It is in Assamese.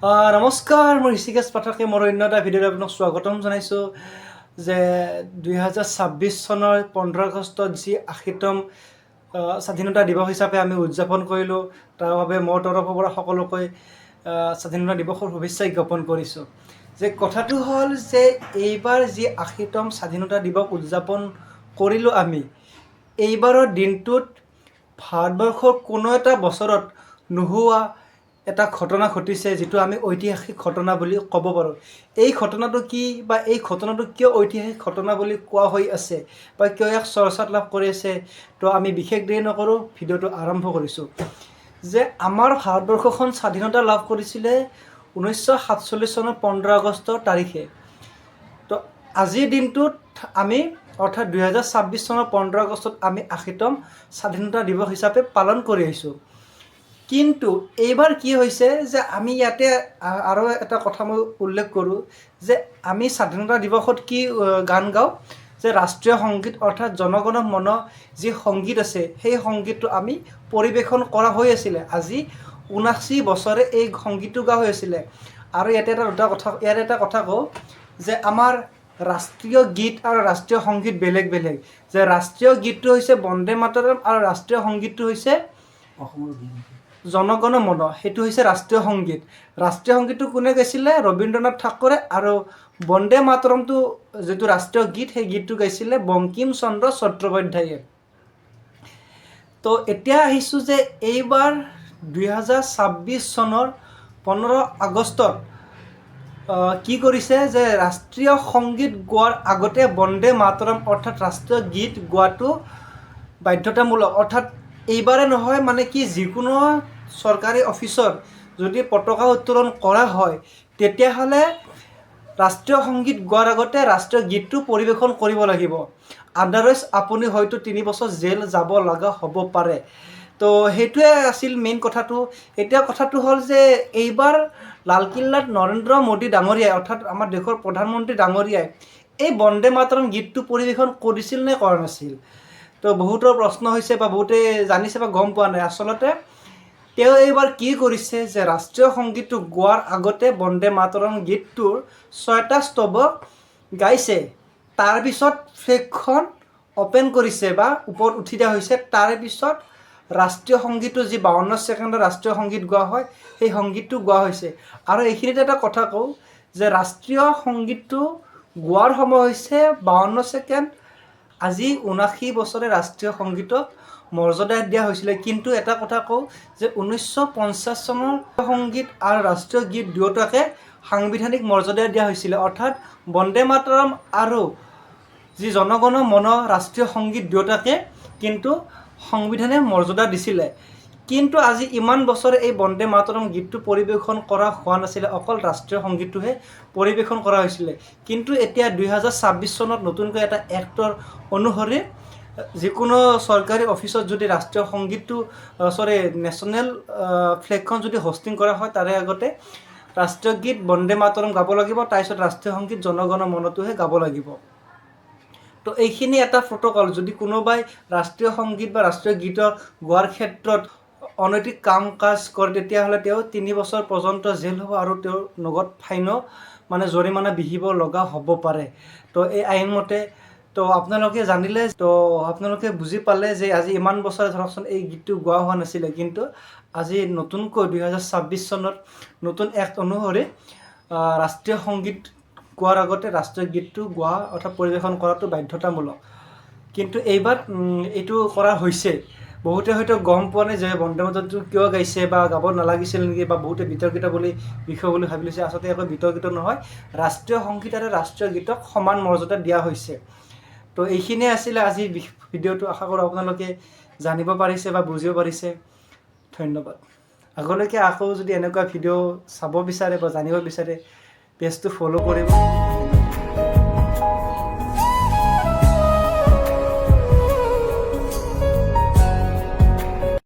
নমস্কাৰ, মই ঋষিকেশ পাঠকে মোৰ অন্য এটা ভিডিঅ'ত আপোনাক স্বাগতম জনাইছোঁ যে 2026 চনৰ 15 আগষ্টত যি 80তম স্বাধীনতা দিৱস হিচাপে আমি উদযাপন কৰিলোঁ, তাৰ বাবে মোৰ তৰফৰ পৰা সকলোকৈ স্বাধীনতা দিৱসৰ শুভেচ্ছা জ্ঞাপন কৰিছোঁ। যে কথাটো হ'ল যে এইবাৰ যি 80তম স্বাধীনতা দিৱস উদযাপন কৰিলোঁ আমি, এইবাৰৰ দিনটোত ভাৰতবৰ্ষৰ কোনো এটা বছৰত নোহোৱা এটা ঘটনা ঘটিছে, যিটো আমি ঐতিহাসিক ঘটনা বুলি ক'ব পাৰোঁ। এই ঘটনাটো কি বা এই ঘটনাটো কিয় ঐতিহাসিক ঘটনা বুলি কোৱা হৈ আছে বা কিয় ইয়াক চৰ্চাত লাভ কৰি আছে, তো আমি বিশেষ দেৰি নকৰোঁ, ভিডিঅ'টো আৰম্ভ কৰিছোঁ। যে আমাৰ ভাৰতবৰ্ষখন স্বাধীনতা লাভ কৰিছিলে 1947 চনৰ 15 আগষ্টৰ তাৰিখে। তো আজিৰ দিনটোত আমি অৰ্থাৎ 2026 চনৰ 15 আগষ্টত আমি 80তম স্বাধীনতা দিৱস হিচাপে পালন কৰি আহিছোঁ। কিন্তু এইবাৰ কি হৈছে যে আমি ইয়াতে আৰু এটা কথা মই উল্লেখ কৰোঁ যে আমি স্বাধীনতা দিৱসত কি গান গাওঁ, যে ৰাষ্ট্ৰীয় সংগীত অৰ্থাৎ জনগণ মন যি সংগীত আছে, সেই সংগীতটো আমি পৰিৱেশন কৰা হৈ আছিলে। আজি 79 বছৰে এই সংগীতটো গোৱা হৈ আছিলে। আৰু ইয়াতে এটা কথা কওঁ যে আমাৰ ৰাষ্ট্ৰীয় গীত আৰু ৰাষ্ট্ৰীয় সংগীত বেলেগ বেলেগ। যে ৰাষ্ট্ৰীয় গীতটো হৈছে বন্দে মাতৰম আৰু ৰাষ্ট্ৰীয় সংগীতটো হৈছে অসমৰ জনগণ মন, সেইটো হৈছে ৰাষ্ট্ৰীয় সংগীত। ৰাষ্ট্ৰীয় সংগীতটো কোনে গাইছিলে? ৰবীন্দ্ৰনাথ ঠাকুৰে। আৰু বন্দে মাতৰমটো যিটো ৰাষ্ট্ৰীয় গীত, সেই গীতটো গাইছিলে বংকিম চন্দ্ৰ চট্টোপাধ্যায়ে। তো এতিয়া আহিছোঁ যে এইবাৰ 2026 চনৰ 15 আগষ্টত কি কৰিছে যে ৰাষ্ট্ৰীয় সংগীত গোৱাৰ আগতে বন্দে মাতৰম অৰ্থাৎ ৰাষ্ট্ৰীয় গীত গোৱাটো বাধ্যতামূলক। অৰ্থাৎ এইবাৰে নহয়, মানে কি যিকোনো চৰকাৰী অফিচত যদি পতাকা উত্তোলন কৰা হয়, তেতিয়াহ'লে ৰাষ্ট্ৰীয় সংগীত গোৱাৰ আগতে ৰাষ্ট্ৰীয় গীতটো পৰিৱেশন কৰিব লাগিব। আদাৰৱাইজ আপুনি হয়তো 3 বছৰ জেল যাব লগা হ'ব পাৰে। তো সেইটোৱে আছিল মেইন কথাটো। এতিয়া কথাটো হ'ল যে এইবাৰ লালকিল্লাত নৰেন্দ্ৰ মোদী ডাঙৰীয়াই অৰ্থাৎ আমাৰ দেশৰ প্ৰধানমন্ত্ৰী ডাঙৰীয়াই এই বন্দে মাতৰম গীতটো পৰিৱেশন কৰিছিল নে কৰা নাছিল? তো বহুতৰ প্ৰশ্ন হৈছে বা বহুতে জানিছে বা গম পোৱা নাই। আচলতে তেওঁ এইবাৰ কি কৰিছে যে ৰাষ্ট্ৰীয় সংগীতটো গোৱাৰ আগতে বন্দে মাতৰম গীতটোৰ 6টা স্তৱক গাইছে, তাৰপিছত ফ্লেগখন অ'পেন কৰিছে বা ওপৰত উঠি দিয়া হৈছে। তাৰপিছত ৰাষ্ট্ৰীয় সংগীতটো যি 52 ছেকেণ্ডৰ ৰাষ্ট্ৰীয় সংগীত গোৱা হয়, সেই সংগীতটো গোৱা হৈছে। আৰু এইখিনিতে এটা কথা কওঁ যে ৰাষ্ট্ৰীয় সংগীতটো গোৱাৰ সময় হৈছে 52 ছেকেণ্ড। আজি 79 বছৰে ৰাষ্ট্ৰীয় সংগীতক মৰ্যাদা দিয়া হৈছিলে। কিন্তু এটা কথা কওঁ যে 1950 চনৰ সংগীত আৰু ৰাষ্ট্ৰীয় গীত দুয়োটাকে সাংবিধানিক মৰ্যাদা দিয়া হৈছিলে। অৰ্থাৎ বন্দে মাতৰম আৰু যি জনগণ মন ৰাষ্ট্ৰীয় সংগীত দুয়োটাকে কিন্তু সংবিধানে মৰ্যাদা দিছিলে। কিন্তু আজি ইমান বছৰে এই বন্দে মাতৰম গীতটো পৰিৱেশন কৰা হোৱা নাছিলে, অকল ৰাষ্ট্ৰীয় সংগীতটোহে পৰিৱেশন কৰা হৈছিলে। কিন্তু এতিয়া 2026 চনত নতুনকৈ এটা এক্টৰ অনুসৰি যিকোনো চৰকাৰী অফিচত যদি ৰাষ্ট্ৰীয় সংগীতটো নেশ্যনেল ফ্লেগখন যদি হোষ্টিং কৰা হয়, তাৰে আগতে ৰাষ্ট্ৰীয় গীত বন্দে মাতৰম গাব লাগিব, তাৰপিছত ৰাষ্ট্ৰীয় সংগীত জনগণ মনটোহে গাব লাগিব। তো এইখিনি এটা প্ৰট'কল। যদি কোনোবাই ৰাষ্ট্ৰীয় সংগীত বা ৰাষ্ট্ৰীয় গীতৰ গোৱাৰ ক্ষেত্ৰত অনৈতিক কাম কাজ কৰে, তেতিয়াহ'লে তেওঁ 3 বছৰ পৰ্যন্ত জেল হ'ব আৰু তেওঁৰ নগদ ফাইনো মানে জৰিমনা বিহিব লগা হ'ব পাৰে। তো এই আইনমতে তো আপোনালোকে জানিলে, তো আপোনালোকে বুজি পালে যে আজি ইমান বছৰে ধৰকচোন এই গীতটো গোৱা হোৱা নাছিলে, কিন্তু আজি নতুনকৈ 2026 চনত নতুন এক্ট অনুসৰি ৰাষ্ট্ৰীয় সংগীত গোৱাৰ আগতে ৰাষ্ট্ৰীয় গীতটো গোৱা অৰ্থাৎ পৰিৱেশন কৰাটো বাধ্যতামূলক। কিন্তু এইবাৰ এইটো কৰা হৈছে। বহুতে হয়তো গম পোৱা নাই যে বন্দে মাতৰমটো কিয় গাইছে বা গাব নালাগিছিল নেকি, বা বহুতে বিতৰ্কিত বিষয় বুলি ভাবি লৈছে। আচলতে একো বিতৰ্কিত নহয়, ৰাষ্ট্ৰীয় সংগীত আৰু ৰাষ্ট্ৰীয় গীতক সমান মৰ্যাদা দিয়া হৈছে। তো এইখিনিয়ে আছিলে আজিৰ ভিডিঅ'টো। আশা কৰোঁ আপোনালোকে জানিব পাৰিছে বা বুজিব পাৰিছে। ধন্যবাদ। আগলৈকে আকৌ যদি এনেকুৱা ভিডিঅ' চাব বিচাৰে বা জানিব বিচাৰে, পেজটো ফ'ল' কৰিব।